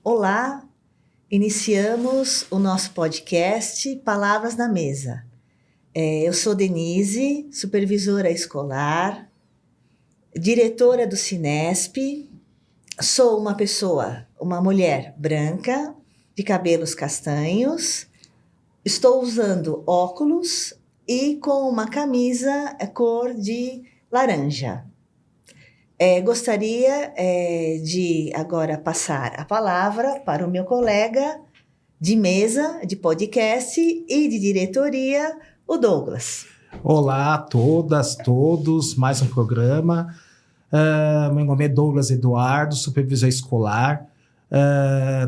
Olá, iniciamos o nosso podcast Palavras na Mesa. Eu sou Denise, supervisora escolar, diretora do Cinesp, sou uma mulher branca, de cabelos castanhos, estou usando óculos e com uma camisa cor de laranja. Gostaria de agora passar a palavra para o meu colega de mesa, de podcast e de diretoria, o Douglas. Olá a todas, todos, mais um programa. Meu nome é Douglas Eduardo, supervisor escolar,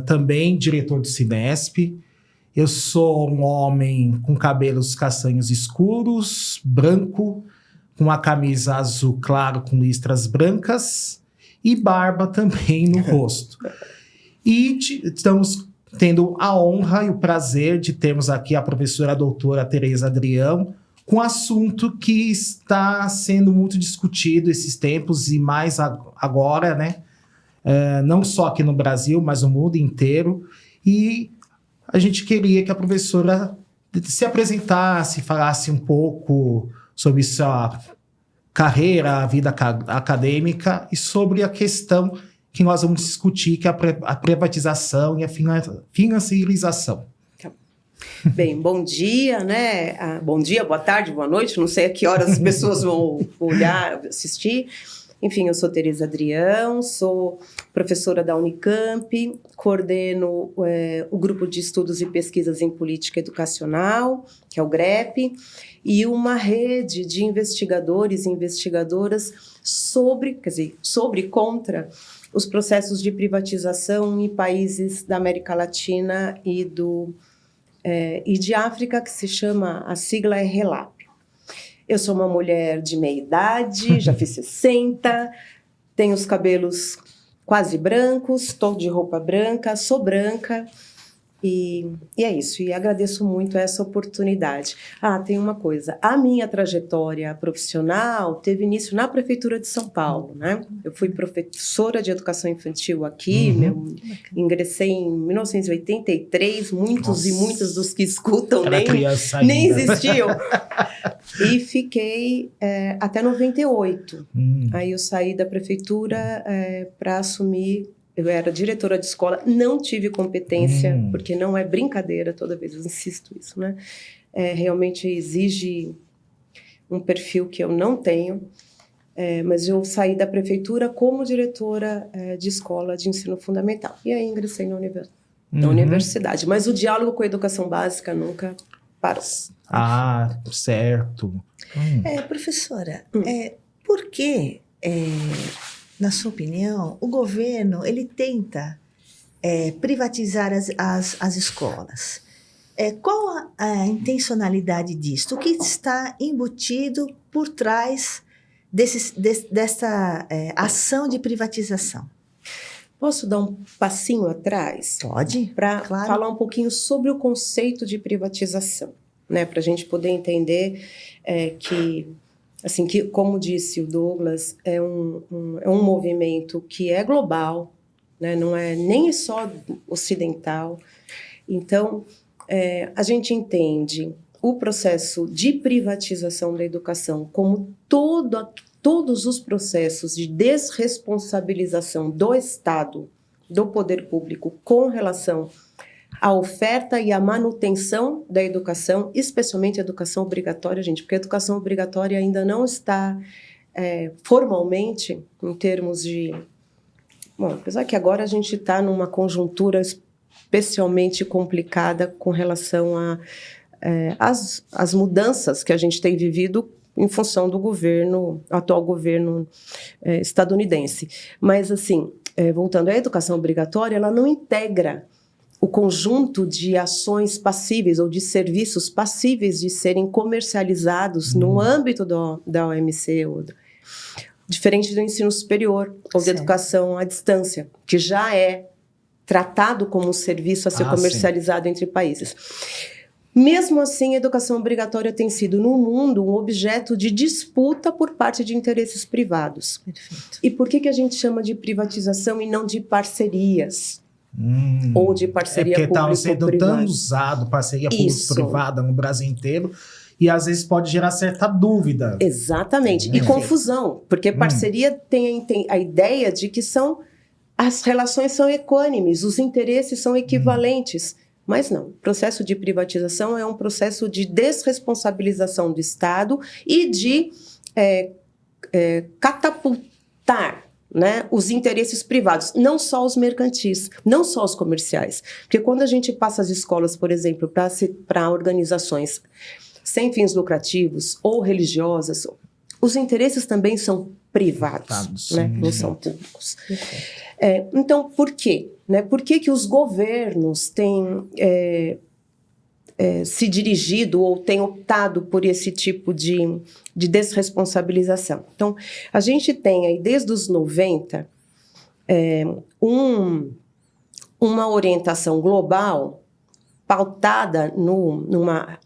também diretor do Cinesp. Eu sou um homem com cabelos castanhos escuros, branco, com uma camisa azul claro com listras brancas e barba também no rosto. E estamos tendo a honra e o prazer de termos aqui a professora doutora Tereza Adrião, com um assunto que está sendo muito discutido esses tempos e mais agora, né? Não só aqui no Brasil, mas no mundo inteiro. E a gente queria que a professora se apresentasse, falasse um pouco sobre sua carreira, a vida acadêmica e sobre a questão que nós vamos discutir, que é a privatização e a financiarização. Bem, bom dia, né? Bom dia, boa tarde, boa noite, não sei a que horas as pessoas vão olhar, assistir. Enfim, eu sou Tereza Adrião, sou professora da Unicamp, coordeno o Grupo de Estudos e Pesquisas em Política Educacional, que é o GREP, e uma rede de investigadores e investigadoras sobre e contra os processos de privatização em países da América Latina e de África, que se chama, a sigla é RELAP. Eu sou uma mulher de meia idade, já fiz 60, tenho os cabelos quase brancos, estou de roupa branca, sou branca e é isso. E agradeço muito essa oportunidade. Tem uma coisa, a minha trajetória profissional teve início na Prefeitura de São Paulo, né? Eu fui professora de educação infantil aqui, ingressei em 1983, muitos e muitas dos que escutam nem existiam. E fiquei até 98. Aí eu saí da prefeitura para assumir. Eu era diretora de escola, não tive competência, porque não é brincadeira, toda vez eu insisto isso, né? Realmente exige um perfil que eu não tenho, mas eu saí da prefeitura como diretora de escola de ensino fundamental. E aí ingressei na universidade. Mas o diálogo com a educação básica nunca parou. Certo. Professora, por que, na sua opinião, o governo ele tenta privatizar as escolas? Qual a intencionalidade disso? O que está embutido por trás dessa ação de privatização? Posso dar um passinho atrás? Pode, para claro. Falar um pouquinho sobre o conceito de privatização, né? Para a gente poder entender que, como disse o Douglas, é um movimento que é global, né? Não é nem só ocidental. Então, a gente entende o processo de privatização da educação como todos os processos de desresponsabilização do Estado, do poder público, com relação à oferta e à manutenção da educação, especialmente a educação obrigatória, gente, porque a educação obrigatória ainda não está formalmente, em termos de... Bom, apesar que agora a gente está numa conjuntura especialmente complicada com relação às mudanças que a gente tem vivido em função do atual governo estadunidense. Mas, voltando à educação obrigatória, ela não integra o conjunto de ações passíveis ou de serviços passíveis de serem comercializados no âmbito da OMC, diferente do ensino superior ou da educação à distância, que já é tratado como um serviço a ser comercializado entre países. Mesmo assim, a educação obrigatória tem sido, no mundo, um objeto de disputa por parte de interesses privados. Perfeito. E por que a gente chama de privatização e não de parcerias? ou de parceria porque está público-privada. sendo tão usado parceria público-privada no Brasil inteiro, e às vezes pode gerar certa dúvida. Exatamente, e confusão, porque parceria tem a ideia de que as relações são equânimes, os interesses são equivalentes, mas não. O processo de privatização é um processo de desresponsabilização do Estado e de catapultar, né, os interesses privados, não só os mercantis, não só os comerciais. Porque quando a gente passa as escolas, por exemplo, para organizações sem fins lucrativos ou religiosas, os interesses também são privados, né? Não são públicos. Então, por quê? Né? Por que os governos têm se dirigido ou têm optado por esse tipo de desresponsabilização? Então, a gente tem aí, desde os 90, uma orientação global pautada numa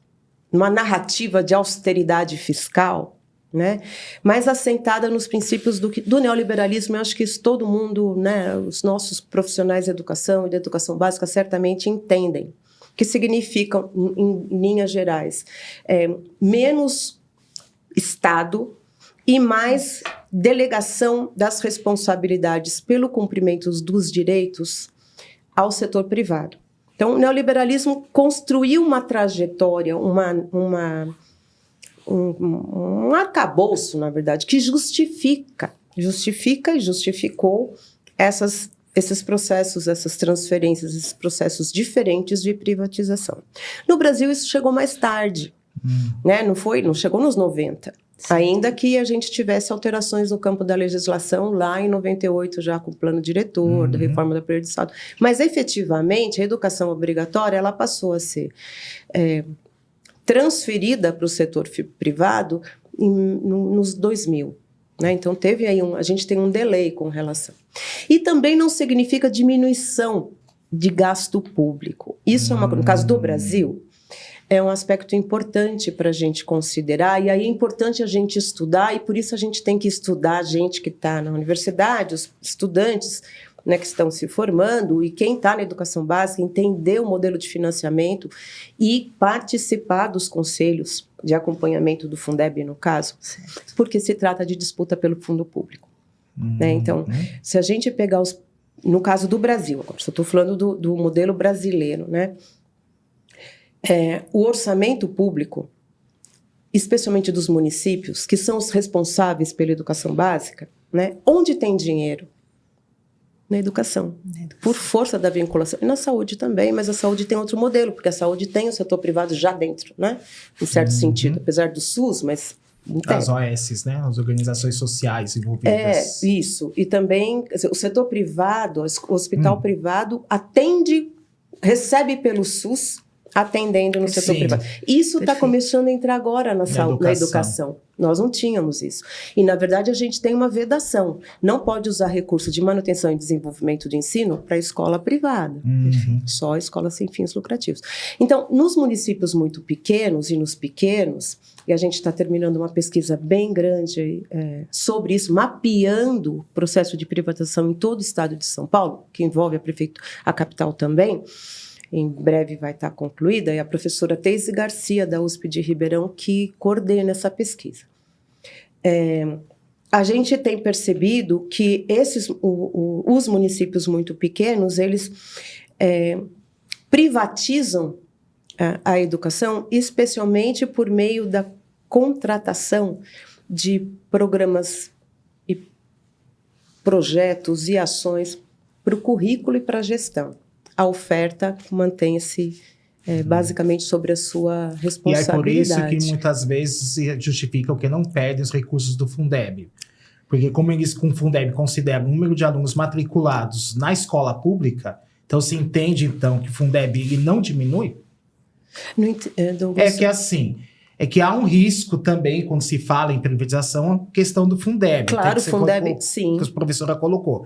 narrativa de austeridade fiscal, né? Mas assentada nos princípios do neoliberalismo. Eu acho que isso todo mundo, né, os nossos profissionais de educação e de educação básica certamente entendem, que significam, em linhas gerais, menos Estado e mais delegação das responsabilidades pelo cumprimento dos direitos ao setor privado. Então, o neoliberalismo construiu uma trajetória, um arcabouço, na verdade, que justifica e justificou esses processos, essas transferências, esses processos diferentes de privatização. No Brasil, isso chegou mais tarde, né? Não chegou nos 90. Sim. Ainda que a gente tivesse alterações no campo da legislação lá em 98, já com o plano diretor, da reforma da Previdência do Estado. Mas, efetivamente, a educação obrigatória ela passou a ser transferida para o setor privado nos 2000. Né? Então, teve aí a gente tem um delay com relação. E também não significa diminuição de gasto público. Isso no caso do Brasil, é um aspecto importante para a gente considerar, e aí é importante a gente estudar, e por isso a gente tem que estudar a gente que está na universidade, os estudantes, né, que estão se formando, e quem está na educação básica, entender o modelo de financiamento e participar dos conselhos de acompanhamento do Fundeb, no caso, certo. Porque se trata de disputa pelo fundo público. Né? Então, se a gente pegar no caso do Brasil, agora só estou falando do modelo brasileiro, né? O orçamento público, especialmente dos municípios, que são os responsáveis pela educação básica, né? Onde tem dinheiro? Na educação, por força da vinculação. E na saúde também, mas a saúde tem outro modelo, porque a saúde tem o setor privado já dentro, né? Em certo sentido, apesar do SUS, mas... As OS, né? As organizações sociais envolvidas. Isso. E também, o setor privado, o hospital privado recebe pelo SUS, atendendo no setor privado. Isso está começando a entrar agora na educação. Nós não tínhamos isso. E, na verdade, a gente tem uma vedação. Não pode usar recurso de manutenção e desenvolvimento de ensino para a escola privada. Só a escola sem fins lucrativos. Então, nos municípios muito pequenos e nos pequenos, e a gente está terminando uma pesquisa bem grande sobre isso, mapeando o processo de privatização em todo o estado de São Paulo, que envolve a capital também. Em breve vai estar concluída, e a professora Teise Garcia, da USP de Ribeirão, que coordena essa pesquisa. A gente tem percebido que os municípios muito pequenos, eles privatizam a educação, especialmente por meio da contratação de programas e projetos e ações para o currículo e para a gestão. A oferta mantém-se basicamente sobre a sua responsabilidade. E é por isso que muitas vezes se justifica que não perdem os recursos do Fundeb. Porque como eles com o Fundeb consideram o número de alunos matriculados na escola pública, então se entende então que o Fundeb ele não diminui? É que há um risco também, quando se fala em privatização, a questão do Fundeb. Claro, o Fundeb, sim. Que a professora colocou.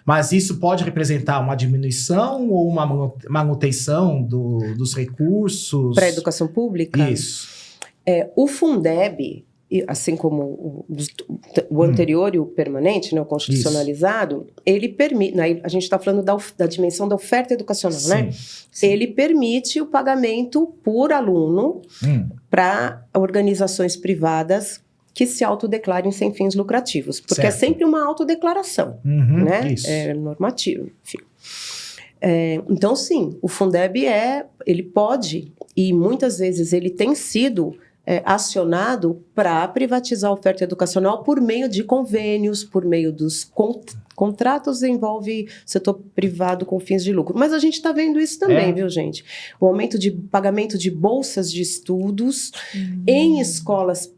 Mas isso pode representar uma diminuição ou uma manutenção dos recursos? Para a educação pública? Isso. O Fundeb, assim como o anterior e o permanente, né, o constitucionalizado, ele permite, né, a gente está falando da dimensão da oferta educacional, né? Sim. Ele permite o pagamento por aluno para organizações privadas que se autodeclarem sem fins lucrativos, porque Certo. é sempre uma autodeclaração, né? Isso. É normativo, enfim. Então, sim, o Fundeb ele pode, e muitas vezes ele tem sido acionado para privatizar a oferta educacional por meio de convênios, por meio dos contratos, envolve setor privado com fins de lucro. Mas a gente está vendo isso também, viu, gente? O aumento de pagamento de bolsas de estudos em escolas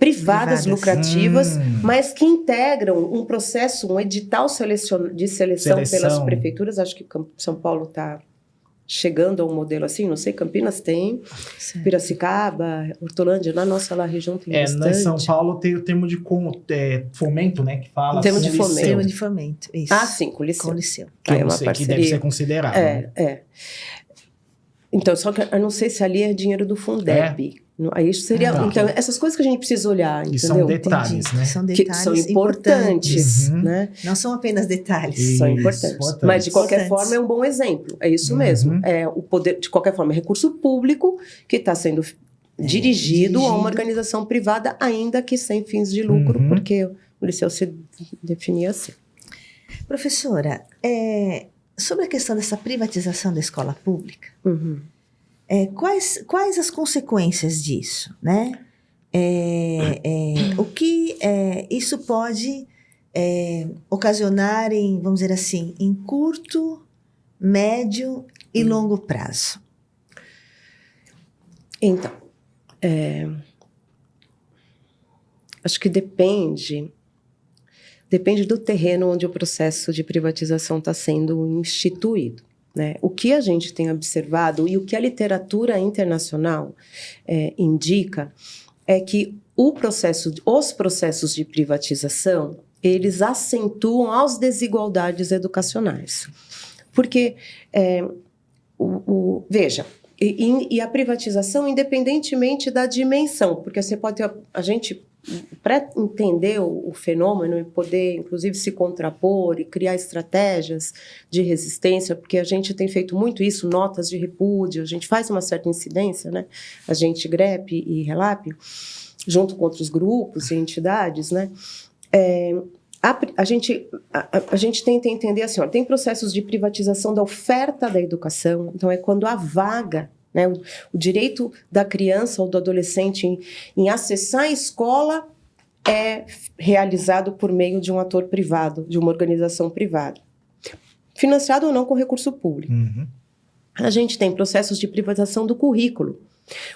privadas lucrativas, mas que integram um processo, um edital de seleção pelas prefeituras. Acho que São Paulo está chegando a um modelo assim, não sei, Campinas tem, certo. Piracicaba, Hortolândia, na nossa região tem bastante. Em São Paulo tem o termo de fomento, né, que fala. Termo de fomento. Termo de fomento, isso. Ah, sim, com o liceu. Com o liceu. Que eu não sei, que deve ser considerado. Então, só que eu não sei se ali é dinheiro do Fundeb. Aí isso seria... Então, essas coisas que a gente precisa olhar, entendeu? E são detalhes, né? São detalhes que são importantes, né? Não são apenas detalhes. São importantes. Mas, de qualquer forma, é um bom exemplo. É isso mesmo. O poder, de qualquer forma, é recurso público que está sendo dirigido a uma organização privada, ainda que sem fins de lucro, porque o liceu se definia assim. Professora, sobre a questão dessa privatização da escola pública, quais as consequências disso, né? O que isso pode ocasionar em, vamos dizer assim, em curto, médio e longo prazo? Então, acho que depende do terreno onde o processo de privatização está sendo instituído. Né? O que a gente tem observado e o que a literatura internacional indica é que os processos de privatização, eles acentuam as desigualdades educacionais. Porque, veja, e a privatização, independentemente da dimensão, porque você pode ter, a gente, para entender o fenômeno e poder, inclusive, se contrapor e criar estratégias de resistência, porque a gente tem feito muito isso, notas de repúdio, a gente faz uma certa incidência, né? A gente, GREP e RELAP, junto com outros grupos e entidades, né? A gente tenta entender assim, tem processos de privatização da oferta da educação, então é quando a vaga, né, o direito da criança ou do adolescente em acessar a escola é realizado por meio de um ator privado, de uma organização privada, financiado ou não com recurso público. A gente tem processos de privatização do currículo,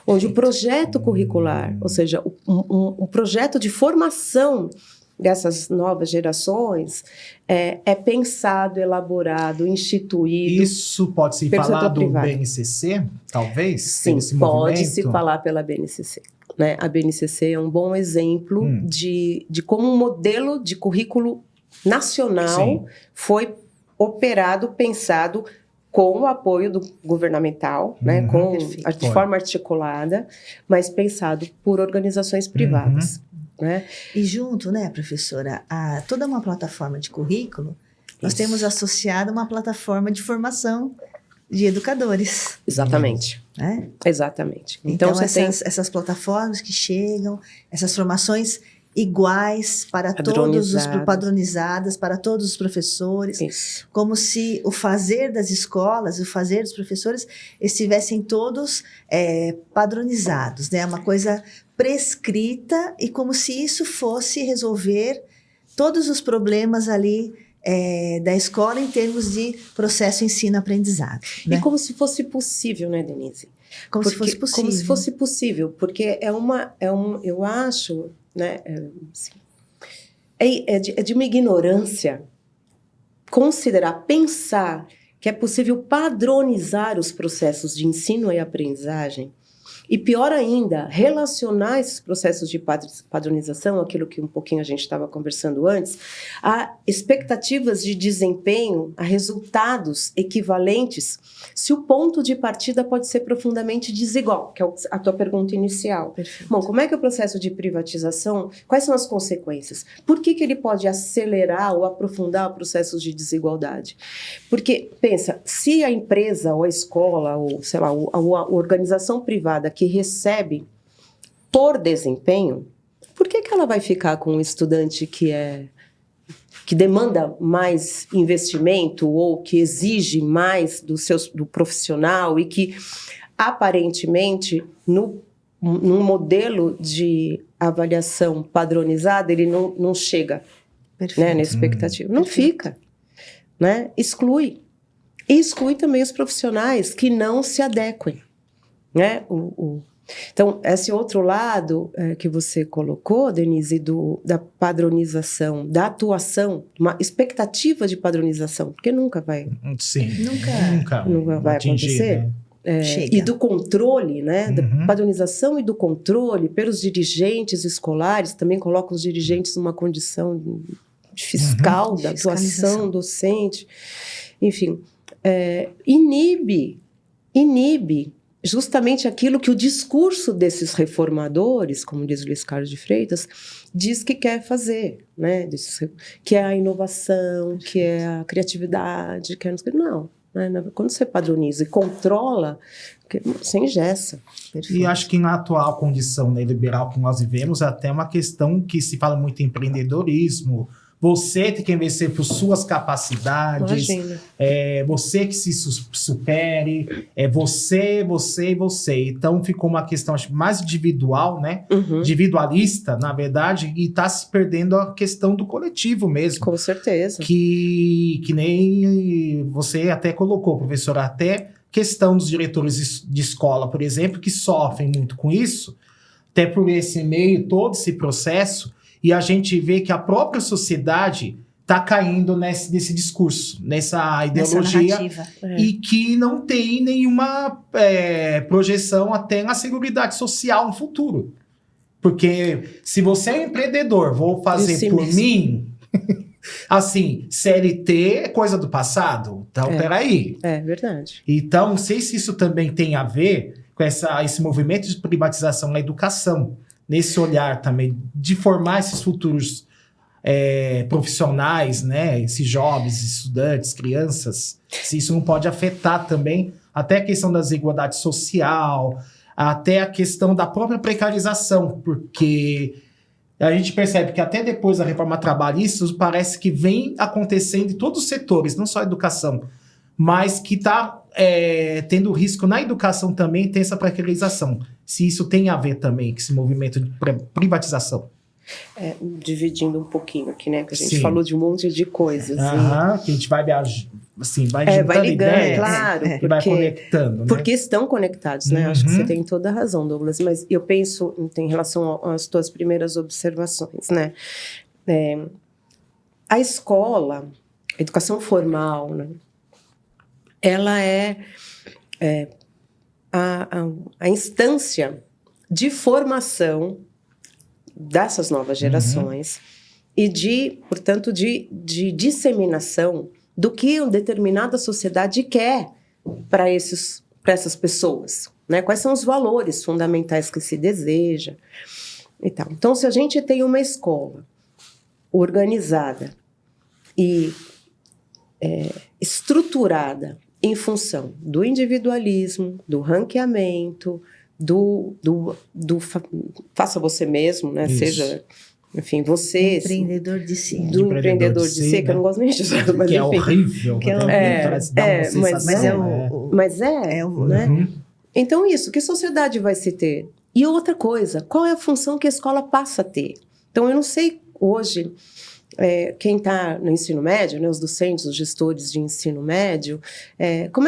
onde o projeto curricular, ou seja, um projeto de formação dessas novas gerações é pensado, elaborado, instituído. Isso pode se falar do BNCC, talvez? Sim, pode se falar pela BNCC. Né? A BNCC é um bom exemplo de como um modelo de currículo nacional foi operado, pensado com o apoio do governamental, né? De forma articulada, mas pensado por organizações privadas. Né? E junto, né, professora, a toda uma plataforma de currículo, nós temos associado uma plataforma de formação de educadores. Exatamente. Né? Exatamente. Então essas plataformas que chegam, essas formações iguais para padronizadas para todos os professores, isso. Como se o fazer das escolas, o fazer dos professores estivessem todos padronizados, né? Uma coisa prescrita e como se isso fosse resolver todos os problemas ali da escola em termos de processo ensino-aprendizado. Né? E como se fosse possível, né, Denise? Como se fosse possível. Como se fosse possível, porque eu acho, né, assim, de uma ignorância pensar que é possível padronizar os processos de ensino e aprendizagem E pior ainda, relacionar esses processos de padronização, aquilo que um pouquinho a gente estava conversando antes, a expectativas de desempenho, a resultados equivalentes, se o ponto de partida pode ser profundamente desigual, que é a tua pergunta inicial. Perfeito. Bom, como é que o processo de privatização, quais são as consequências? Por que ele pode acelerar ou aprofundar processos de desigualdade? Porque, pensa, se a empresa ou a escola ou, sei lá, a organização privada que recebe por desempenho, por que ela vai ficar com um estudante que demanda mais investimento ou que exige mais do profissional e que, aparentemente, num modelo de avaliação padronizada, ele não chega, né, na expectativa. Não fica. Né? Exclui. E exclui também os profissionais que não se adequem. Né? Então, esse outro lado que você colocou, Denise, da padronização, da atuação, uma expectativa de padronização, porque nunca vai, Sim, nunca vai atingir, acontecer. né? E do controle, né, da padronização e do controle pelos dirigentes escolares, também coloca os dirigentes numa condição fiscal da atuação docente, enfim, inibe justamente aquilo que o discurso desses reformadores, como diz Luiz Carlos de Freitas, diz que quer fazer, né? Que é a inovação, que é a criatividade, que é... Não, né? Quando você padroniza e controla, você engessa. E acho que na atual condição neoliberal que nós vivemos, até uma questão que se fala muito em empreendedorismo. Você tem que vencer por suas capacidades, você que se supere, você e você. Então ficou uma questão acho, mais individual, né? Individualista, na verdade, e está se perdendo a questão do coletivo mesmo. Com certeza. Que nem você até colocou, professor, até questão dos diretores de escola, por exemplo, que sofrem muito com isso, até por esse meio, todo esse processo. E a gente vê que a própria sociedade está caindo nesse discurso, nessa ideologia, e que não tem nenhuma projeção até na seguridade social no futuro. Porque se você é um empreendedor, vou fazer por mim, assim, CLT é coisa do passado. Então, peraí. É verdade. Então, não sei se isso também tem a ver com esse movimento de privatização na educação. Nesse olhar também, de formar esses futuros profissionais, né? Esses jovens, estudantes, crianças, se isso não pode afetar também até a questão da desigualdade social, até a questão da própria precarização, porque a gente percebe que até depois da reforma trabalhista, parece que vem acontecendo em todos os setores, não só a educação, mas que está tendo risco na educação também, tem essa precarização. Se isso tem a ver também com esse movimento de privatização. Dividindo um pouquinho aqui, né? Porque a gente falou de um monte de coisas. Que a gente vai assim, vai juntando ligando, ideias, claro, e vai conectando, né? Porque estão conectados, né? Acho que você tem toda a razão, Douglas. Mas eu penso em relação às tuas primeiras observações, né? A escola, a educação formal, né? Ela é a instância de formação dessas novas gerações e portanto, de disseminação do que uma determinada sociedade quer para essas pessoas, né? Quais são os valores fundamentais que se deseja e tal. Então, se a gente tem uma escola organizada e estruturada em função do individualismo, do ranqueamento, do faça você mesmo, né? Isso. Seja, enfim, você... Empreendedor de si. Do empreendedor de si, né? Que eu não gosto nem de usar, mas que enfim. É horrível. Que é mas né? Então isso, que sociedade vai se ter? E outra coisa, qual é a função que a escola passa a ter? Então eu não sei hoje... quem está no ensino médio, né, os docentes, os gestores de ensino médio, como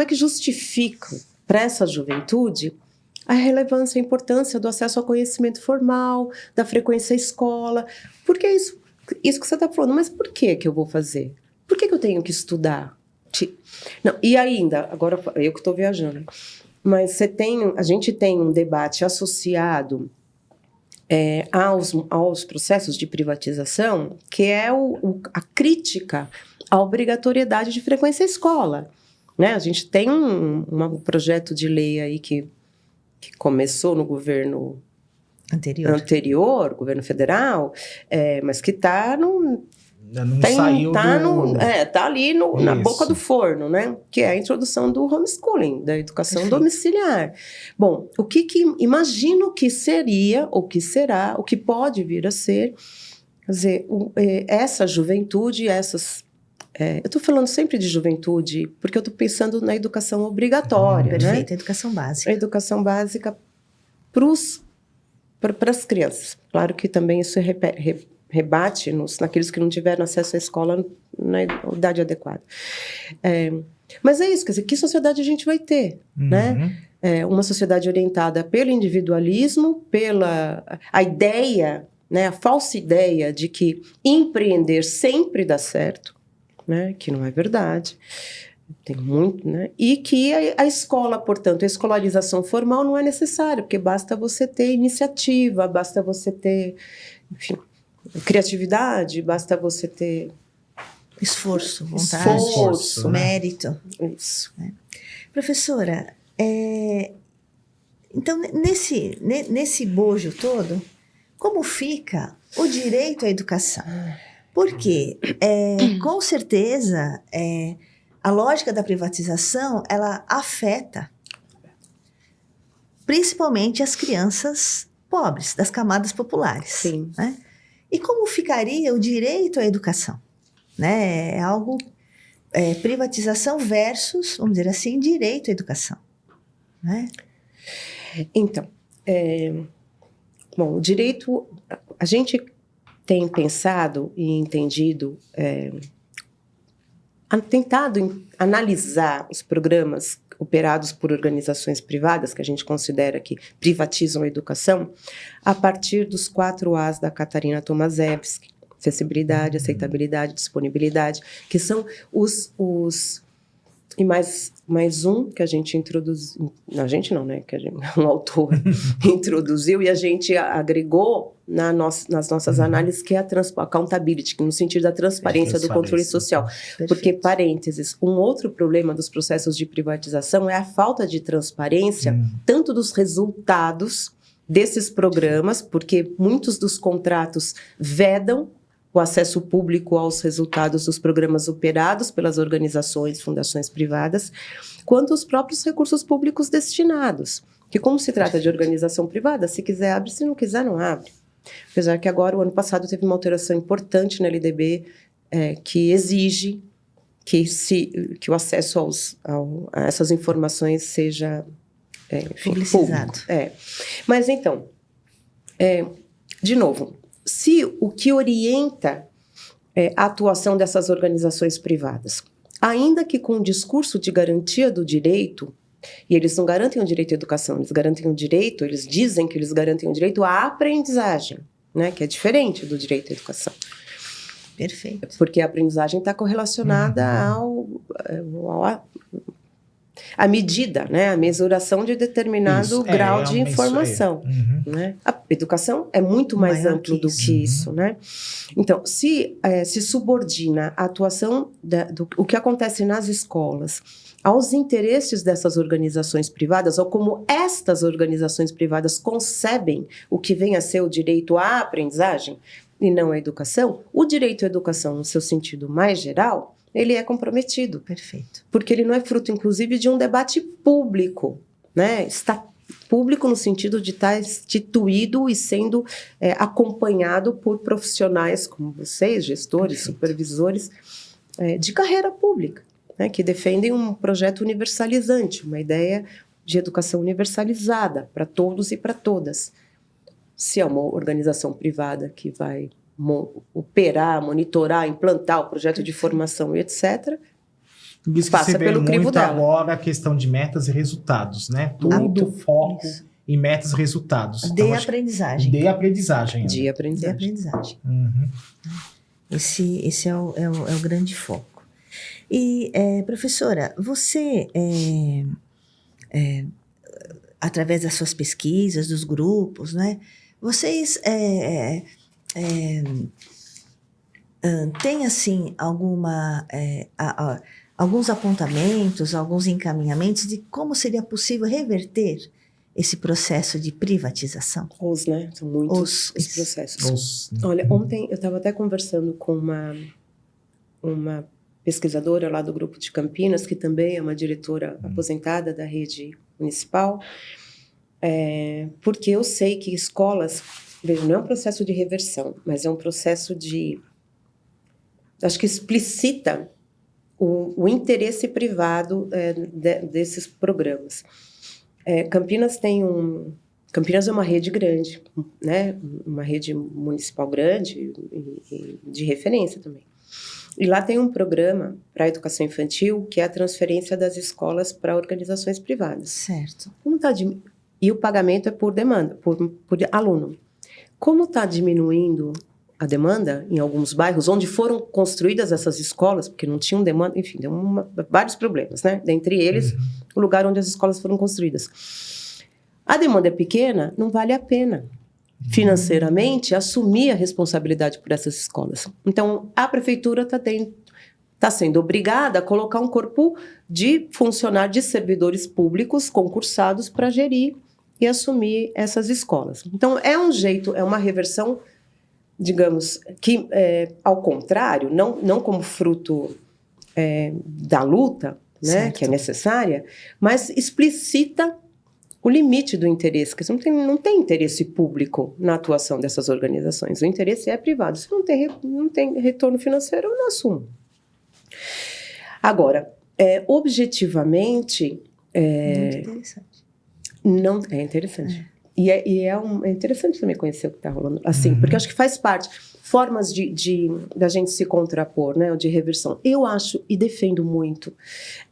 é que justificam para essa juventude a relevância, a importância do acesso ao conhecimento formal, da frequência à escola? Porque isso que você está falando, mas por que eu vou fazer? Por que eu tenho que estudar? Não, e ainda, agora eu que estou viajando, Mas a gente tem um debate associado aos processos de privatização, que é a crítica à obrigatoriedade de frequência à escola. Né? A gente tem um projeto de lei aí que começou no governo anterior, governo federal, mas que está tá ali na boca do forno, né? Que é a introdução do homeschooling, da educação domiciliar. Bom, imagino que seria, ou que será, o que pode vir a ser, quer dizer, essa juventude, eu estou falando sempre de juventude, porque eu estou pensando na educação obrigatória, perfeito, né? educação básica. A educação básica para as crianças. Claro que também isso rebate naqueles que não tiveram acesso à escola na idade adequada. Mas é isso, quer dizer, que sociedade a gente vai ter, né? Uma sociedade orientada pelo individualismo, a ideia, né, a falsa ideia de que empreender sempre dá certo, né, que não é verdade. Tem muito, né? E que a escola, portanto, a escolarização formal não é necessária, porque basta você ter iniciativa, basta você ter, enfim, criatividade, basta você ter esforço, vontade, mérito. Isso. Professora, então, nesse bojo todo, como fica o direito à educação? Porque, com certeza, a lógica da privatização, ela afeta principalmente as crianças pobres, das camadas populares. Sim. Né? E como ficaria o direito à educação? Né? É algo, privatização versus, vamos dizer assim, direito à educação. Né? Então, bom, o direito, a gente tem pensado e entendido, tentado analisar os programas operados por organizações privadas, que a gente considera que privatizam a educação, a partir dos 4 As da Catarina Tomaszewski: acessibilidade, aceitabilidade, disponibilidade, que são e mais um que a gente introduziu, a gente não, né, que um autor introduziu e a gente agregou nas nossas análises, que é a accountability, no sentido da transparência do controle social. Perfeito. Porque, parênteses, um outro problema dos processos de privatização é a falta de transparência, tanto dos resultados desses programas, porque muitos dos contratos vedam o acesso público aos resultados dos programas operados pelas organizações, fundações privadas, quanto os próprios recursos públicos destinados. Que, como se trata de organização privada, se quiser abre, se não quiser não abre. Apesar que agora, o ano passado, teve uma alteração importante na LDB, que exige que o acesso a essas informações seja publicizado. Mas, então, de novo, se o que orienta a atuação dessas organizações privadas, ainda que com um discurso de garantia do direito, e eles não garantem o direito à educação, eles dizem que eles garantem o direito à aprendizagem, né, que é diferente do direito à educação. Perfeito. Porque a aprendizagem está correlacionada à medida, né, à mesuração de determinado grau de informação. Né? A educação é muito mais amplo do que isso. Né? Então, se subordina a atuação o que acontece nas escolas aos interesses dessas organizações privadas, ou como estas organizações privadas concebem o que vem a ser o direito à aprendizagem e não à educação, o direito à educação, no seu sentido mais geral, ele é comprometido. Perfeito. Porque ele não é fruto, inclusive, de um debate público, né? Está público no sentido de estar instituído e sendo acompanhado por profissionais como vocês, gestores, supervisores, de carreira pública, né? Que defendem um projeto universalizante, uma ideia de educação universalizada para todos e para todas. Se é uma organização privada que vai operar, monitorar, implantar o projeto de formação e etc., isso passa que pelo crivo dela. Agora a questão de metas e resultados, né? Tudo foco em metas e resultados. De aprendizagem. De aprendizagem. De aprendizagem. Uhum. Esse é o grande foco. E, professora, você através das suas pesquisas, dos grupos, né? Vocês têm, assim, alguns apontamentos, alguns encaminhamentos de como seria possível reverter esse processo de privatização? Né? São muitos os processos. Olha, ontem eu estava até conversando com uma pesquisadora lá do grupo de Campinas, que também é uma diretora aposentada da rede municipal, porque eu sei que escolas, veja, não é um processo de reversão, mas é um processo acho que explicita o interesse privado desses programas. Campinas é uma rede grande, né? Uma rede municipal grande e de referência também. E lá tem um programa para a educação infantil, que é a transferência das escolas para organizações privadas. Certo. E o pagamento é por demanda, por aluno. Como está diminuindo a demanda em alguns bairros onde foram construídas essas escolas, porque não tinham demanda, enfim, deu vários problemas, né? Dentre eles, o lugar onde as escolas foram construídas. A demanda é pequena, não vale a pena financeiramente assumir a responsabilidade por essas escolas. Então, a prefeitura está sendo obrigada a colocar um corpo de funcionários, de servidores públicos concursados para gerir e assumir essas escolas. Então, é uma reversão, digamos, que, ao contrário, não como fruto da luta, né, que é necessária, mas explicita o limite do interesse, porque não tem interesse público na atuação dessas organizações, o interesse é privado. Se não tem retorno financeiro, eu não assumo. Agora, objetivamente... Muito interessante. Não, é interessante. E é interessante também conhecer o que está rolando, assim, porque acho que faz parte, formas da gente se contrapor, né, ou de reversão. Eu acho e defendo muito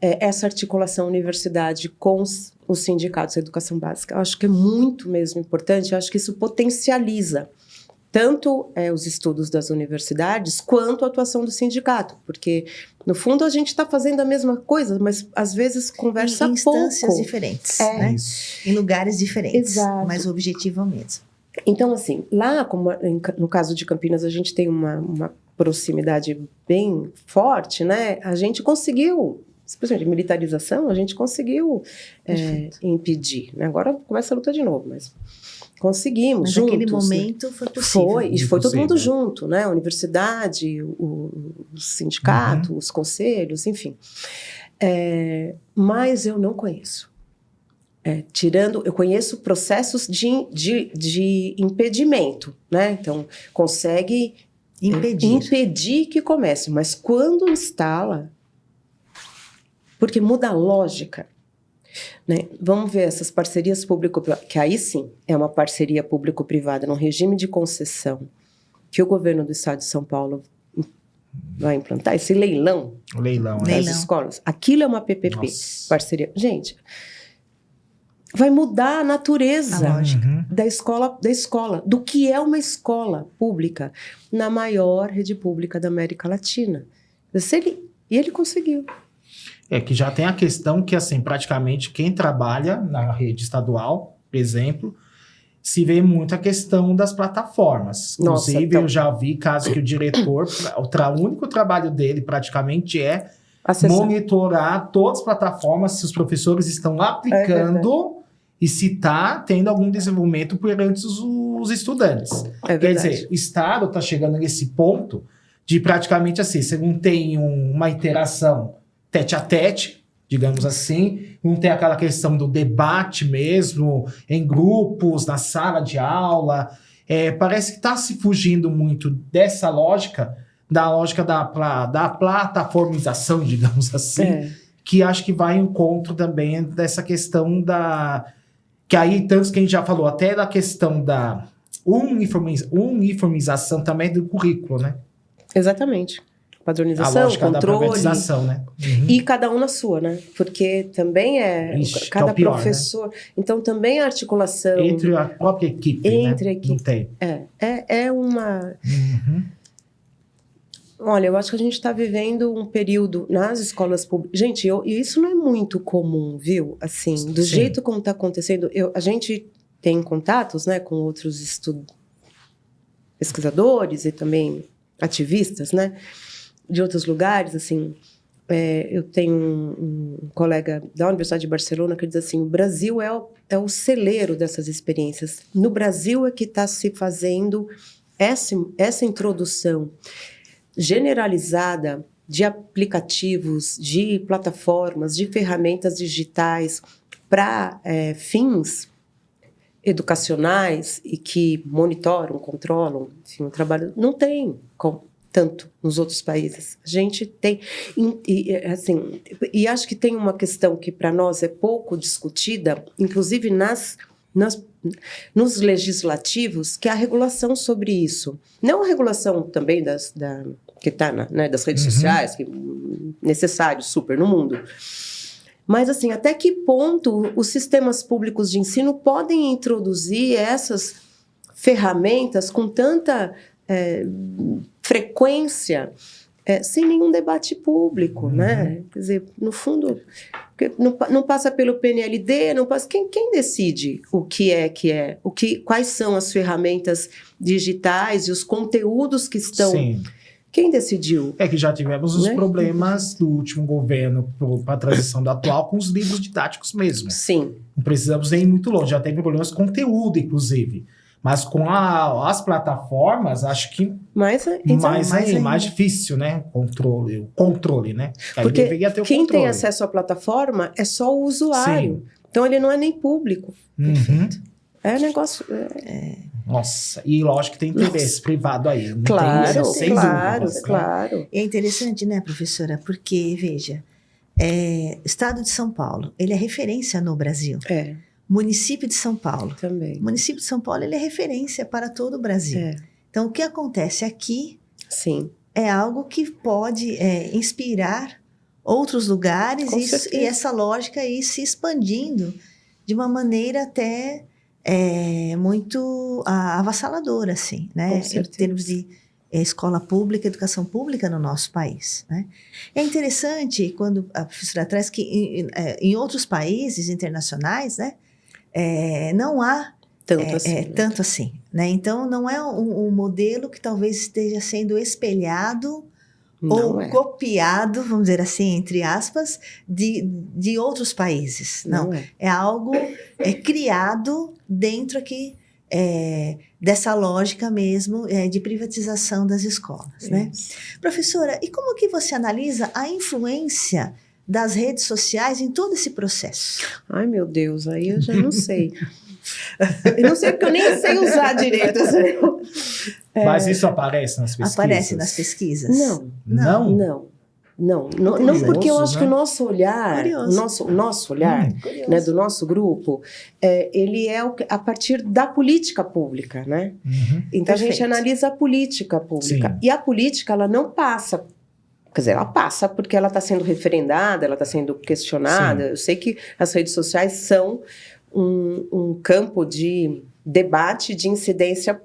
essa articulação universidade com os sindicatos da educação básica. Eu acho que é muito mesmo importante, eu acho que isso potencializa tanto os estudos das universidades quanto a atuação do sindicato, porque, no fundo, a gente está fazendo a mesma coisa, mas, às vezes, conversa pouco. Em instâncias diferentes, né? Em lugares diferentes, exato, mas o objetivo é o mesmo. Então, assim, lá, como no caso de Campinas, a gente tem uma proximidade bem forte, né? A gente conseguiu, especialmente militarização, a gente conseguiu impedir, né? Agora começa a luta de novo, mas... Conseguimos, mas juntos. Naquele momento foi possível. Foi todo mundo junto, né? A universidade, o sindicato, os conselhos, enfim. Mas eu não conheço. Eu conheço processos de impedimento, né? Então, consegue impedir que comece. Mas quando instala, porque muda a lógica. Né? Vamos ver essas parcerias público-privadas, que aí sim é uma parceria público-privada num regime de concessão que o governo do estado de São Paulo vai implantar, esse leilão das escolas. Aquilo é uma PPP, nossa, parceria. Gente, vai mudar a natureza da escola, do que é uma escola pública na maior rede pública da América Latina. E ele conseguiu. Que já tem a questão que, assim, praticamente quem trabalha na rede estadual, por exemplo, se vê muito a questão das plataformas. Inclusive, então... eu já vi casos que o diretor, o único trabalho dele praticamente é monitorar todas as plataformas, se os professores estão aplicando e se está tendo algum desenvolvimento perante os estudantes. Quer dizer, o Estado está chegando nesse ponto de praticamente assim, você não tem uma interação tete a tete, digamos assim, não tem aquela questão do debate mesmo, em grupos, na sala de aula. Parece que está se fugindo muito dessa lógica, da lógica da plataformização, digamos assim, que acho que vai em encontro também dessa questão que aí, tanto que a gente já falou, até da questão da uniformização também do currículo, né? Exatamente. Padronização, controle, né? E cada um na sua, né? Porque também cada pior, professor... Né? Então, também a articulação... Entre a própria equipe, entre né? A equipe. Não tem. É uma... Olha, eu acho que a gente está vivendo um período nas escolas públicas. Gente, e isso não é muito comum, viu? Assim, do Sim. jeito como está acontecendo, a gente tem contatos, né, com outros pesquisadores e também ativistas, né, de outros lugares, assim. Eu tenho um colega da Universidade de Barcelona que diz assim, o Brasil é o celeiro dessas experiências. No Brasil é que está se fazendo essa introdução generalizada de aplicativos, de plataformas, de ferramentas digitais para fins educacionais e que monitoram, controlam, enfim, o trabalho. Não tem tanto nos outros países. A gente tem, assim, e acho que tem uma questão que para nós é pouco discutida, inclusive nos legislativos, que é a regulação sobre isso. Não a regulação também que está das redes sociais, que é necessário super no mundo. Mas, assim, até que ponto os sistemas públicos de ensino podem introduzir essas ferramentas com tanta frequência, sem nenhum debate público, né? Quer dizer, no fundo, não passa pelo PNLD, não passa... Quem decide o que é, quais são as ferramentas digitais e os conteúdos que estão... Sim. Quem decidiu? É que já tivemos os problemas do último governo para a transição do atual com os livros didáticos mesmo. Sim. Não precisamos ir muito longe, já teve problemas com conteúdo, inclusive. Mas com as plataformas, acho que mais difícil, né? O controle, né? Porque deveria ter o quem controle. tem acesso à plataforma é só o usuário. Sim. Então, ele não é nem público. Perfeito. É negócio... Nossa, e lógico que tem interesse privado aí. Não Claro, sem dúvidas, claro. E é interessante, né, professora? Porque, veja, Estado de São Paulo, ele é referência no Brasil. Município de São Paulo. Também. O município de São Paulo, ele é referência para todo o Brasil. Então, o que acontece aqui Sim. é algo que pode inspirar outros lugares e essa lógica aí se expandindo de uma maneira até... muito avassaladora, assim, né? Em termos de escola pública, educação pública no nosso país, né? É interessante quando a professora traz que em outros países internacionais, né? Não há tanto assim, né? Então, não é um modelo que talvez esteja sendo espelhado ou copiado, vamos dizer assim, entre aspas, de outros países. Não, é algo criado dentro aqui dessa lógica mesmo de privatização das escolas, né? Professora, e como que você analisa a influência das redes sociais em todo esse processo? Ai, meu Deus, aí eu já não sei. Eu não sei porque eu nem sei usar direito. Mas isso aparece nas pesquisas? Aparece nas pesquisas? Não, porque eu acho que o nosso olhar, o nosso olhar, né, do nosso grupo, ele é a partir da política pública, né? Então, a gente analisa a política pública. Sim. E a política, ela não passa... Quer dizer, ela passa porque ela está sendo referendada, ela está sendo questionada. Sim. Eu sei que as redes sociais são um campo de debate, de incidência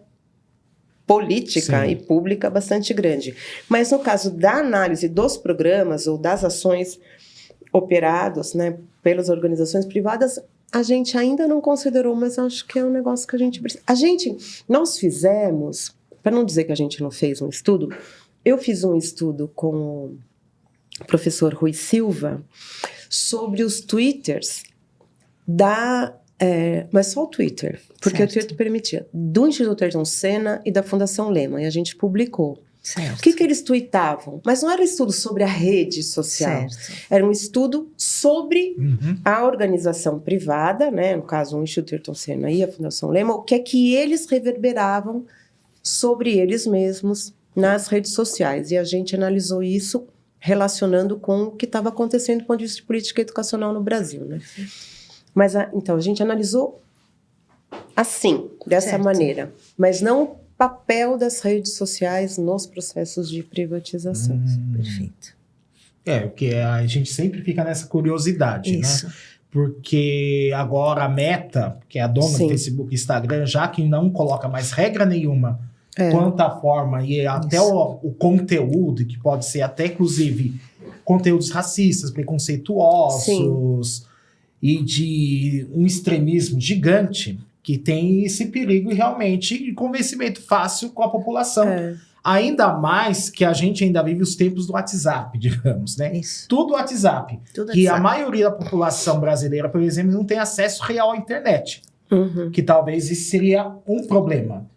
política e pública bastante grande. Mas no caso da análise dos programas ou das ações operadas, né, pelas organizações privadas, a gente ainda não considerou, mas acho que é um negócio que a gente precisa. Nós fizemos, para não dizer que a gente não fez um estudo, eu fiz um estudo com o professor Rui Silva sobre os twitters mas só o Twitter, porque o Twitter permitia, do Instituto Ayrton Senna e da Fundação Lehman, e a gente publicou. Certo. O que eles tuitavam? Mas não era um estudo sobre a rede social, era um estudo sobre a organização privada, né? No caso, o Instituto Ayrton Senna e a Fundação Lehman, o que é que eles reverberavam sobre eles mesmos nas redes sociais, e a gente analisou isso relacionando com o que estava acontecendo do ponto de vista de política educacional no Brasil, né? Mas, então, a gente analisou assim, dessa maneira, mas não o papel das redes sociais nos processos de privatização. Perfeito. Porque a gente sempre fica nessa curiosidade, né? Porque agora a Meta, que é a dona do Facebook e Instagram, já que não coloca mais regra nenhuma quanto a forma e até o conteúdo, que pode ser até, inclusive, conteúdos racistas, preconceituosos e de um extremismo gigante, que tem esse perigo realmente de convencimento fácil com a população. Ainda mais que a gente ainda vive os tempos do WhatsApp, digamos, né? Isso. Tudo WhatsApp. Tudo Que WhatsApp. a maioria da população brasileira, por exemplo, não tem acesso real à internet. Que talvez isso seria um problema.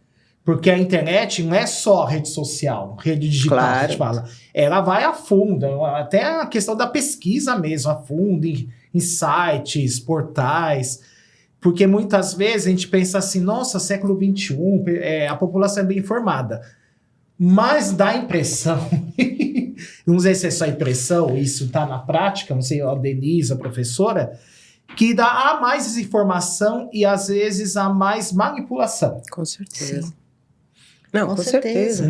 Porque a internet não é só rede social, rede digital, que a gente fala. Ela vai a fundo, até a questão da pesquisa mesmo, a fundo, em sites, portais. Porque muitas vezes a gente pensa assim, nossa, século XXI, a população é bem informada. Mas dá a impressão, não sei se é só impressão, isso está na prática, não sei, a Denise, a professora, que há mais desinformação e às vezes há mais manipulação. Com certeza. Sim. Não, com certeza.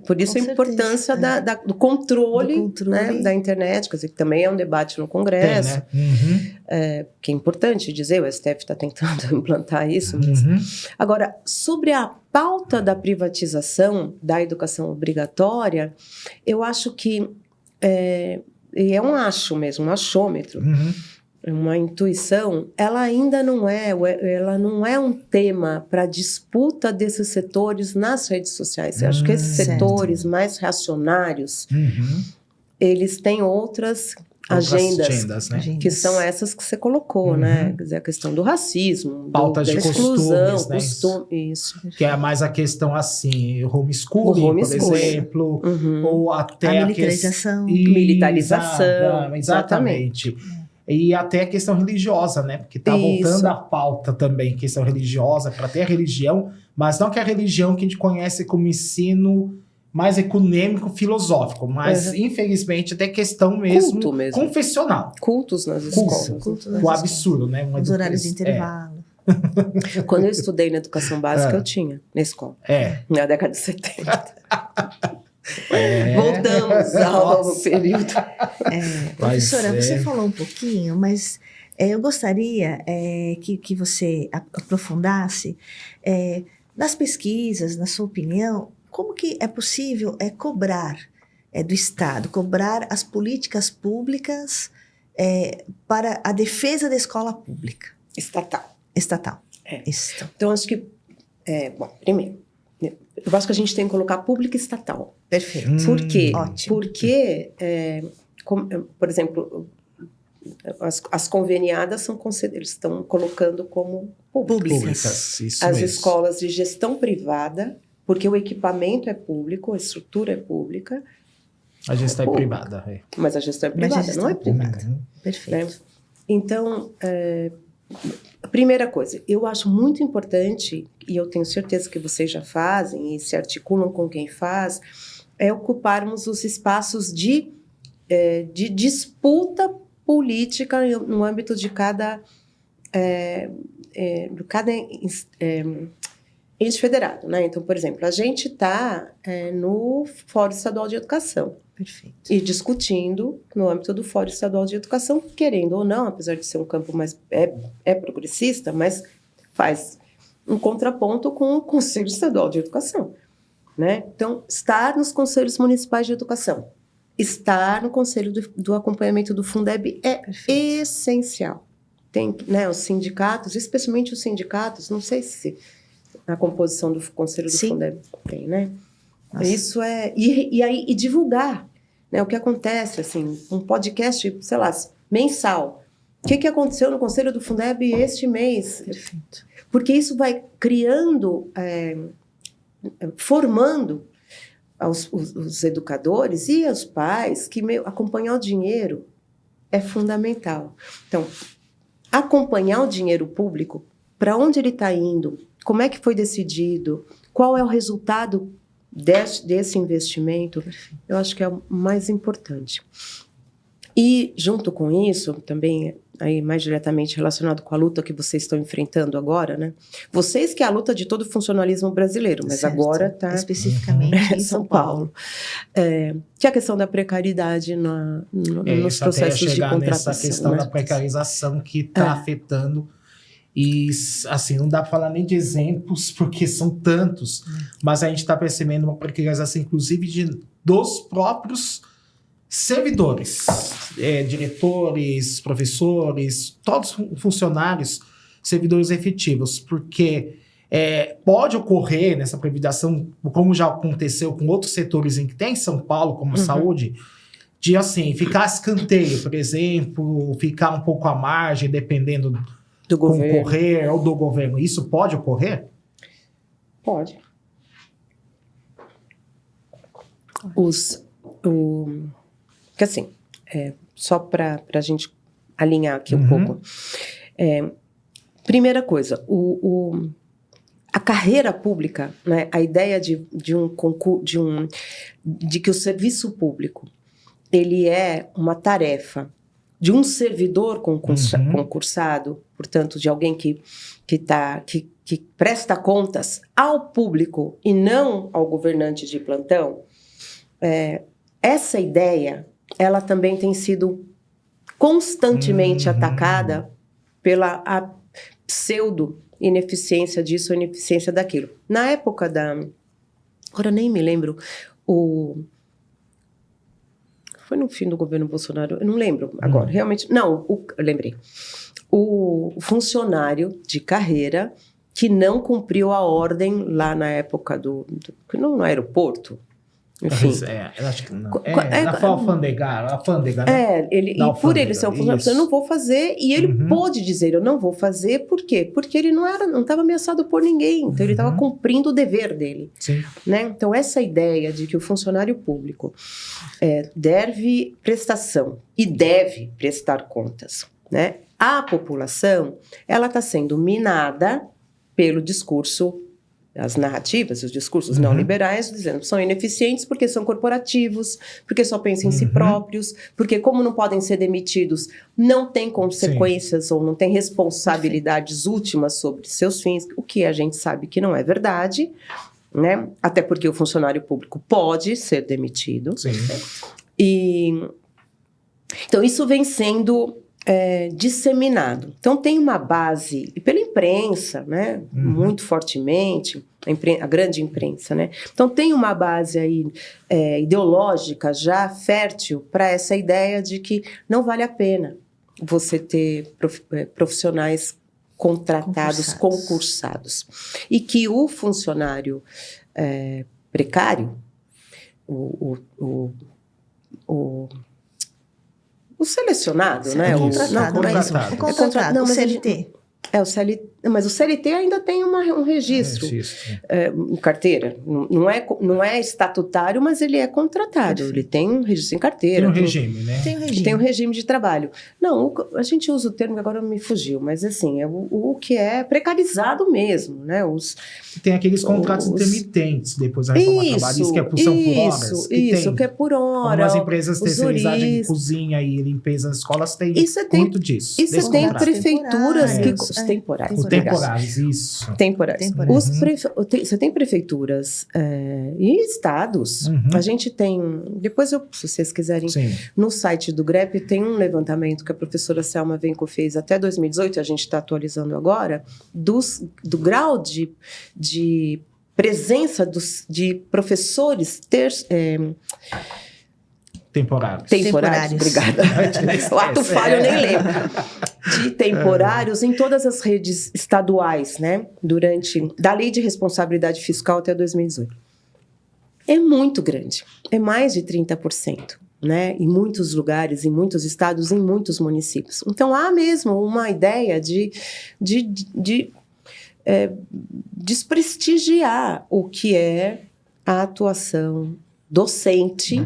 Por isso Com a importância certeza, do controle, Do controle. né, da internet, quer dizer, que também é um debate no Congresso, Tem, né? que é importante dizer, o STF está tentando implantar isso. Mas... Agora, sobre a pauta da privatização da educação obrigatória, eu acho que, e é um acho mesmo, um achômetro, uma intuição, ela ainda não é um tema para disputa desses setores nas redes sociais. Eu acho que esses setores mais reacionários, eles têm outras agendas, né? Que são essas que você colocou, né? Quer dizer, a questão do racismo, pautas da de exclusão, costumes, né? Isso. Que é mais a questão assim, homeschooling, por exemplo, ou até a militarização. Militarização. Exatamente. E até a questão religiosa, né? Porque tá voltando a pauta também, questão religiosa, para ter a religião, mas não que a religião que a gente conhece como ensino mais econômico, filosófico, mas infelizmente até questão mesmo, confessional. Cultos nas escolas. O absurdo, né? Os horários de intervalo. Quando eu estudei na educação básica, eu tinha na escola. Na década de 70. Voltamos ao período. Professora, você falou um pouquinho, mas eu gostaria que você aprofundasse nas pesquisas, na sua opinião, como que é possível cobrar do Estado, cobrar as políticas públicas para a defesa da escola pública? Estatal. Isso. Então, acho que, bom, primeiro, eu acho que a gente tem que colocar pública e estatal. Perfeito. Por quê? Ótimo. Porque, por exemplo, as conveniadas eles estão colocando como públicas. Isso as mesmo. escolas de gestão privada, porque o equipamento é público, a estrutura é pública. A gestão é privada. Mas a gestão é privada, não é privada. Perfeito. Né? Então, a primeira coisa, eu acho muito importante, e eu tenho certeza que vocês já fazem e se articulam com quem faz, é ocuparmos os espaços de disputa política no âmbito de cada ente federado, né? Então, por exemplo, a gente está no Fórum Estadual de Educação. Perfeito. E discutindo no âmbito do Fórum Estadual de Educação, querendo ou não, apesar de ser um campo mais progressista, mas faz um contraponto com o Conselho Estadual de Educação, né? Então, estar nos Conselhos Municipais de Educação, estar no Conselho do Acompanhamento do Fundeb é essencial. Tem, né, os sindicatos, especialmente os sindicatos, não sei se na composição do Conselho do Fundeb tem, né? Nossa. Isso e divulgar, né, o que acontece, assim, um podcast, sei lá, mensal. O que aconteceu no Conselho do Fundeb este mês? Perfeito. Porque isso vai criando, formando os educadores e os pais que acompanhar o dinheiro é fundamental. Então, acompanhar o dinheiro público, para onde ele está indo, como é que foi decidido, qual é o resultado desse investimento, eu acho que é o mais importante. E, junto com isso, também, aí mais diretamente relacionado com a luta que vocês estão enfrentando agora, né? Vocês que é a luta de todo o funcionalismo brasileiro, mas certo. Agora está... Especificamente em São Paulo. Que é a questão da precariedade nos processos de contratação. Nessa questão, né, da precarização que está afetando E, assim, não dá para falar nem de exemplos, porque são tantos, mas a gente está percebendo uma precarização, inclusive, dos próprios servidores, diretores, professores, todos funcionários, servidores efetivos, porque pode ocorrer nessa precarização, como já aconteceu com outros setores em que tem em São Paulo, como a saúde, de, assim, ficar a escanteio, por exemplo, ficar um pouco à margem, dependendo Do governo. concorrer ou do governo. Isso pode ocorrer? Pode. Que assim, só para a gente alinhar aqui um pouco. Primeira coisa, a carreira pública, né, a ideia de que o serviço público ele é uma tarefa de um servidor concursado, portanto, de alguém que presta contas ao público e não ao governante de plantão, essa ideia, ela também tem sido constantemente atacada pela a pseudo-ineficiência disso ou ineficiência daquilo. Na época agora nem me lembro, foi no fim do governo Bolsonaro, eu não lembro agora, realmente, não, eu lembrei. O funcionário de carreira que não cumpriu a ordem lá na época no aeroporto, enfim. Eu acho que não. Na alfândega, né? E por ele ser um funcionário, eu não vou fazer, e ele pôde dizer, eu não vou fazer, por quê? Porque ele não estava ameaçado por ninguém, então ele estava cumprindo o dever dele. Sim. Né? Então, essa ideia de que o funcionário público deve prestação e deve prestar contas, né? A população, ela está sendo minada pelo discurso, as narrativas, os discursos neoliberais, dizendo que são ineficientes porque são corporativos, porque só pensam em si próprios, porque como não podem ser demitidos, não tem consequências ou não tem responsabilidades últimas sobre seus fins, o que a gente sabe que não é verdade, né? Até porque o funcionário público pode ser demitido. Sim. Então, isso vem sendo disseminado. Então, tem uma base, e pela imprensa, né, muito fortemente, a grande imprensa, né? Então, tem uma base aí ideológica já fértil para essa ideia de que não vale a pena você ter profissionais contratados, concursados. E que o funcionário precário, o selecionado, né? O contratado, o CLT. O CLT, mas o CLT ainda tem um registro, em carteira. Não é estatutário, mas ele é contratado. Ele tem um registro em carteira. Tem um regime, né? Tem um regime de trabalho. Não, a gente usa o termo que agora me fugiu, mas assim, é o que é precarizado mesmo, né? Tem aqueles contratos intermitentes, depois da reforma trabalhista, que são por horas. Que é por hora. Como as empresas terceirizadas de cozinha e limpeza nas escolas têm muito disso. Isso tem prefeituras que... Temporários, isso. Temporários. Você tem prefeituras e estados. A gente tem... Depois, se vocês quiserem, no site do GREP tem um levantamento que a professora Selma Venco fez até 2018, a gente está atualizando agora, do grau de presença de professores temporários, obrigada. O ato falho, eu nem lembro. De temporários em todas as redes estaduais, né? Da Lei de Responsabilidade Fiscal até 2018. É muito grande. É mais de 30%, né? Em muitos lugares, em muitos estados, em muitos municípios. Então, há mesmo uma ideia de desprestigiar o que é a atuação docente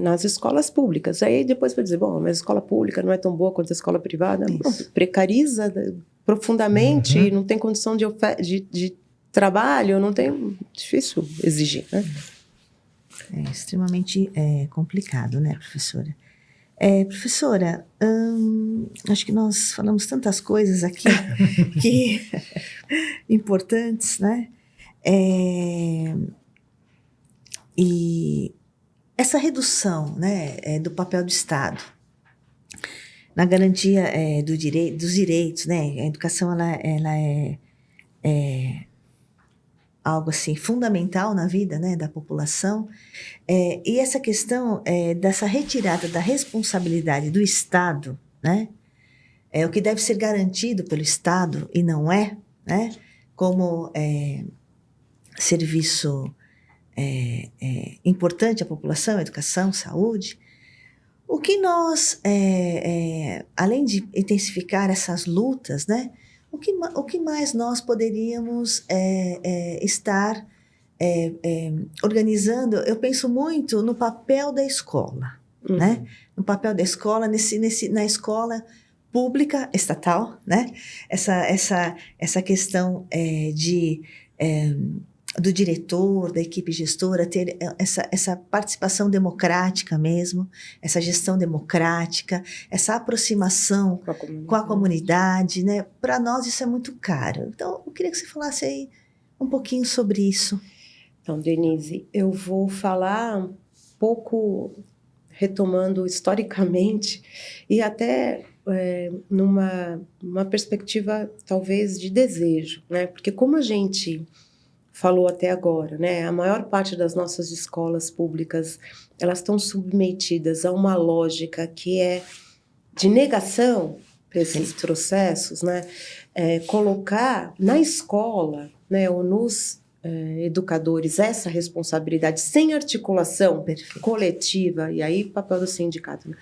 nas escolas públicas. Aí depois vai dizer, bom, mas a escola pública não é tão boa quanto a escola privada. Não, precariza profundamente, não tem condição de trabalho, não tem... Difícil exigir, né? É extremamente complicado, né, professora? Professora, acho que nós falamos tantas coisas aqui que importantes, né? E essa redução, né, do papel do Estado, na garantia dos direitos, né? A educação ela é algo assim fundamental na vida, né, da população. E essa questão dessa retirada da responsabilidade do Estado, né? O que deve ser garantido pelo Estado e não é, né? Como serviço importante à população, educação, saúde. O que nós, além de intensificar essas lutas, né? O que mais nós poderíamos estar organizando? Eu penso muito no papel da escola, né? No papel da escola, na escola pública, estatal, né? Essa questão do diretor, da equipe gestora, ter essa participação democrática mesmo, essa gestão democrática, essa aproximação com a comunidade, né? Para nós isso é muito caro. Então, eu queria que você falasse aí um pouquinho sobre isso. Então, Denise, eu vou falar um pouco retomando historicamente e até numa perspectiva talvez de desejo, né? Porque como a gente falou até agora, né? A maior parte das nossas escolas públicas, elas estão submetidas a uma lógica que é de negação para esses processos, né? Colocar na escola, né, ou nos educadores essa responsabilidade sem articulação coletiva, e aí papel do sindicato, né?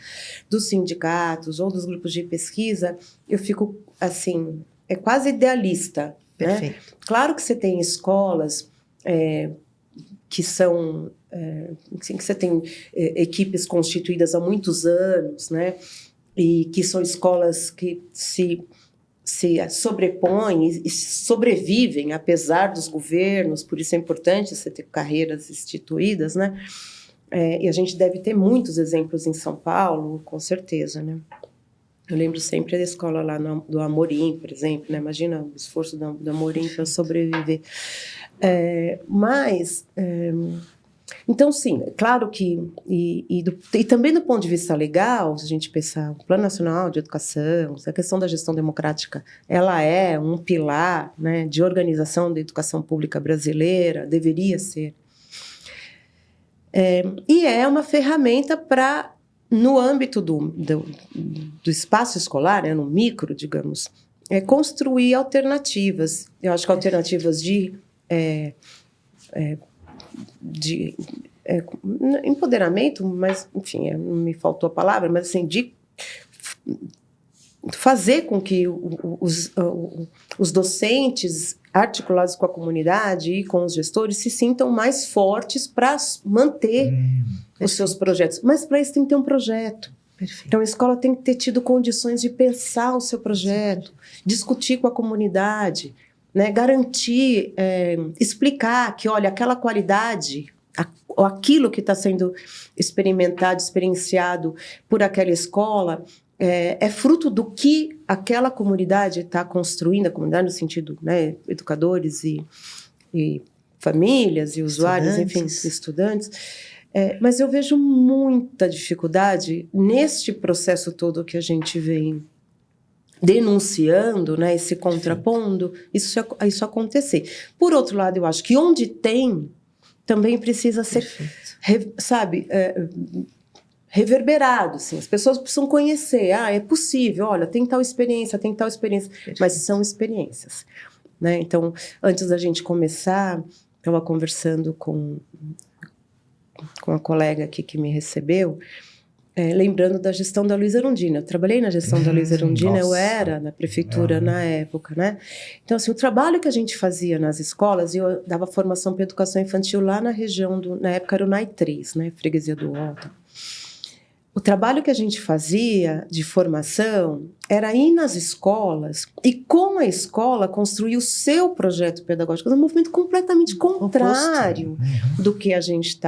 Dos sindicatos ou dos grupos de pesquisa, eu fico assim, quase idealista. Perfeito. Né? Claro que você tem escolas que são que você tem equipes constituídas há muitos anos, né? E que são escolas que se sobrepõem e sobrevivem apesar dos governos, por isso é importante você ter carreiras instituídas, né? E a gente deve ter muitos exemplos em São Paulo, com certeza, né? Eu lembro sempre da escola lá do Amorim, por exemplo, né? Imagina o esforço do Amorim para sobreviver. Então, sim, é claro que... E também do ponto de vista legal, se a gente pensar o Plano Nacional de Educação, a questão da gestão democrática, ela é um pilar, né, de organização da educação pública brasileira, deveria ser. E é uma ferramenta para... No âmbito do espaço escolar, né, no micro, digamos, construir alternativas. Eu acho que alternativas de empoderamento, mas, enfim, me faltou a palavra, mas assim, de fazer com que os docentes, articulados com a comunidade e com os gestores, se sintam mais fortes para manter os seus projetos. Mas para isso tem que ter um projeto. Perfeito. Então a escola tem que ter tido condições de pensar o seu projeto, discutir com a comunidade, né, garantir, explicar que, olha, aquela qualidade, ou aquilo que está sendo experimentado, experienciado por aquela escola, é fruto do que aquela comunidade está construindo, a comunidade no sentido, né, educadores e famílias e usuários, enfim, estudantes. Mas eu vejo muita dificuldade neste processo todo que a gente vem denunciando, né, e se contrapondo, isso acontecer. Por outro lado, eu acho que onde tem, também precisa ser, reverberado, assim. As pessoas precisam conhecer, é possível, olha, tem tal experiência, mas são experiências, né? Então, antes da gente começar, eu estava conversando com a colega aqui que me recebeu, lembrando da gestão da Luísa Erundina. Eu trabalhei na gestão da Luísa Erundina, eu era na prefeitura na época, né? Então, assim, o trabalho que a gente fazia nas escolas, e eu dava formação para educação infantil lá na região, na época era o NAI 3, né? Freguesia do Alto. O trabalho que a gente fazia de formação era ir nas escolas e, com a escola, construir o seu projeto pedagógico. É um movimento completamente contrário do que a gente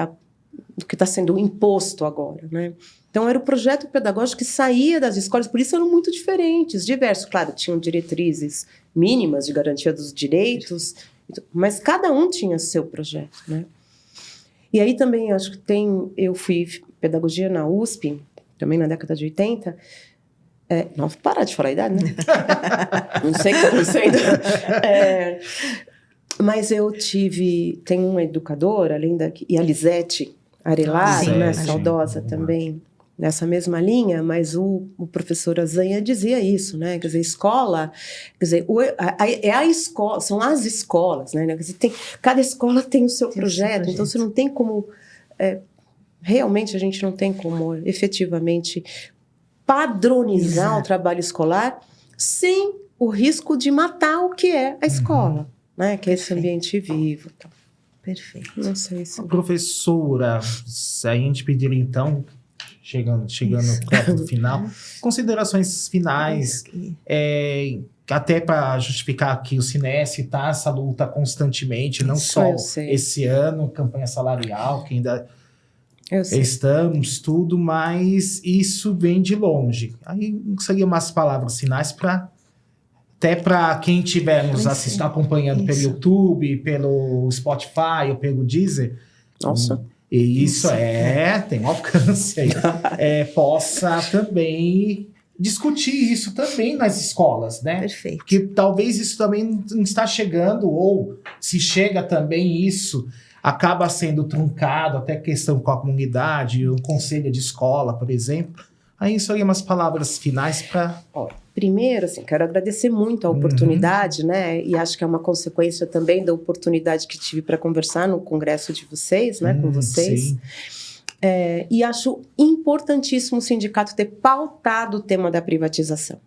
do que está sendo imposto agora, né? Então, era o projeto pedagógico que saía das escolas, por isso eram muito diferentes, diversos. Claro, tinham diretrizes mínimas de garantia dos direitos, mas cada um tinha seu projeto, né? E aí também, acho que eu fui pedagogia na USP, também na década de 80, Não, parar de falar a idade, né? Não sei o que está acontecendo. Mas eu tem uma educadora, e a Lisete Arelado, né, saudosa também, nessa mesma linha, mas o professor Azanha dizia isso, né? Quer dizer, escola, quer dizer, é a escola, são as escolas, né? Quer dizer, cada escola tem o seu projeto, então você não tem como, realmente a gente não tem como efetivamente padronizar o trabalho escolar sem o risco de matar o que é a escola, né? Que é esse ambiente vivo. Então. Perfeito. Não sei se... Professora, se a gente pedir então, chegando perto do final, considerações finais, até para justificar que o Cinesp está essa luta constantemente, não só esse ano, campanha salarial, que ainda estamos, tudo, mas isso vem de longe. Aí seria umas palavras finais até para quem estiver nos assistindo, acompanhando pelo YouTube, pelo Spotify ou pelo Deezer. Nossa. E isso tem um alcance aí. Possa também discutir isso também nas escolas, né? Perfeito. Porque talvez isso também não está chegando, ou se chega também isso, acaba sendo truncado, até questão com a comunidade, o conselho de escola, por exemplo. Aí isso aí umas palavras finais para... Primeiro, assim, quero agradecer muito a oportunidade, né? E acho que é uma consequência também da oportunidade que tive para conversar no congresso de vocês, né? Com vocês. Sim. E acho importantíssimo o sindicato ter pautado o tema da privatização.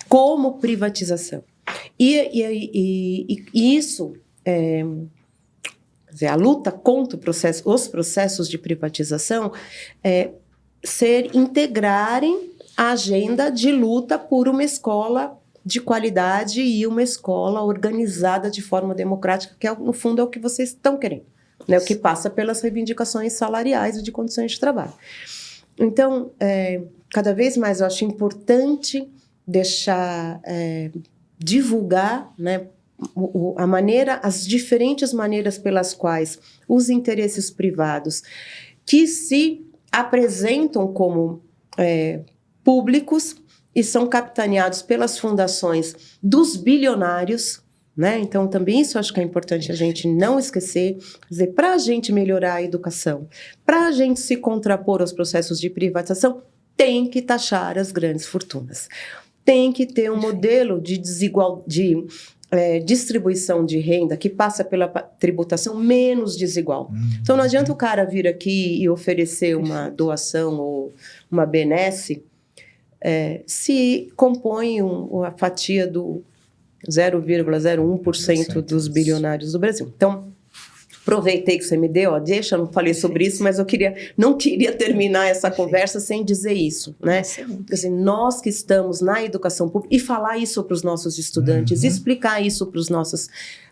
Como privatização. E isso... quer dizer, a luta contra os processos de privatização integrarem a agenda de luta por uma escola de qualidade e uma escola organizada de forma democrática, que no fundo é o que vocês estão querendo, né? O que passa pelas reivindicações salariais e de condições de trabalho. Então, cada vez mais eu acho importante divulgar, né, as diferentes maneiras pelas quais os interesses privados que se apresentam como públicos e são capitaneados pelas fundações dos bilionários, né? Então, também isso acho que é importante a gente não esquecer. Quer dizer, para a gente melhorar a educação, para a gente se contrapor aos processos de privatização, tem que taxar as grandes fortunas. Tem que ter um modelo de distribuição de renda que passa pela tributação menos desigual. Então, não adianta o cara vir aqui e oferecer uma doação ou uma benesse se compõe a fatia do 0,01% dos bilionários do Brasil. Então, aproveitei que você me deu, deixa, eu não falei sobre isso, mas eu não queria terminar essa conversa sem dizer isso, né? Quer dizer, nós que estamos na educação pública, e falar isso para os nossos estudantes, explicar isso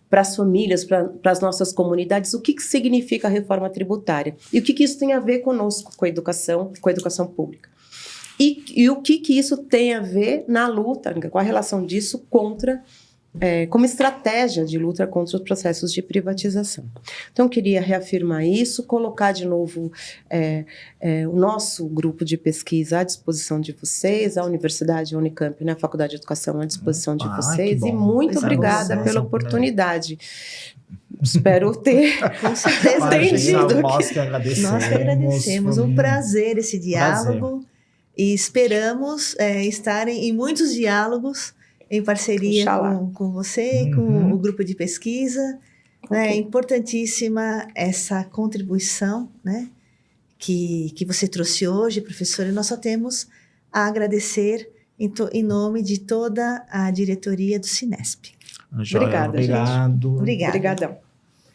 para as famílias, para as nossas comunidades, o que significa a reforma tributária e o que isso tem a ver conosco, com a educação pública. E o que isso tem a ver na luta, com a relação disso como estratégia de luta contra os processos de privatização. Então, eu queria reafirmar isso, colocar de novo o nosso grupo de pesquisa à disposição de vocês, a Universidade a Unicamp, né, a Faculdade de Educação à disposição de vocês, e muito obrigada pela oportunidade. Espero ter entendido. Nós que agradecemos. Um prazer esse diálogo. E esperamos estarem em muitos diálogos em parceria com você, com o grupo de pesquisa. Né? É importantíssima essa contribuição, né, que você trouxe hoje, professora. E nós só temos a agradecer em nome de toda a diretoria do Cinesp. Obrigada, gente. Obrigado. Obrigada. Obrigadão.